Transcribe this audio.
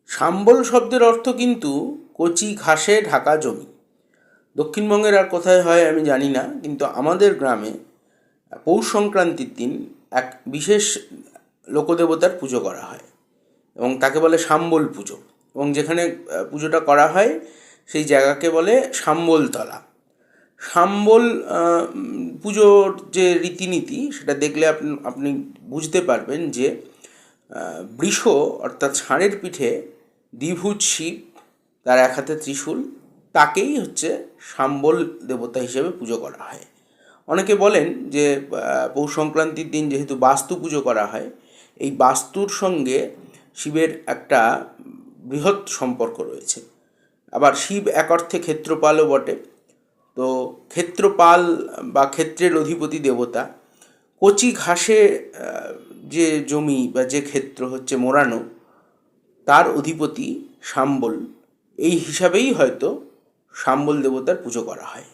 শাম্বল শব্দের অর্থ কিন্তু কচি ঘাসে ঢাকা জমি। দক্ষিণবঙ্গের আর কোথায় হয় আমি জানি না, কিন্তু আমাদের গ্রামে পৌষ সংক্রান্তির দিন এক বিশেষ লোকদেবতার পুজো করা হয় এবং তাকে বলে শাম্বল পুজো। এবং যেখানে পুজোটা করা হয় সেই জায়গাকে বলে শাম্বলতলা। শাম্বল পুজোর যে রীতিনীতি সেটা দেখলে আপনি বুঝতে পারবেন যে বৃষ অর্থাৎ ষাঁড়ের পিঠে দ্বিভুজ শিব, তার এক হাতে ত্রিশূল, তাকেই হচ্ছে শাম্বল দেবতা হিসেবে পুজো করা হয়। অনেকে বলেন যে পৌষ সংক্রান্তির দিন যেহেতু বাস্তু পুজো করা হয়, এই বাস্তুর সঙ্গে শিবের একটা বৃহৎ সম্পর্ক রয়েছে। আবার শিব এক অর্থে ক্ষেত্রপালও বটে। তো ক্ষেত্রপাল বা ক্ষেত্রের অধিপতি দেবতা, কচি ঘাসে যে জমি বা যে ক্ষেত্র হচ্ছে মোড়ানো, তার অধিপতি শাম্বল, এই হিসাবেই হয়তো শাম্বল দেবতার পুজো করা হয়।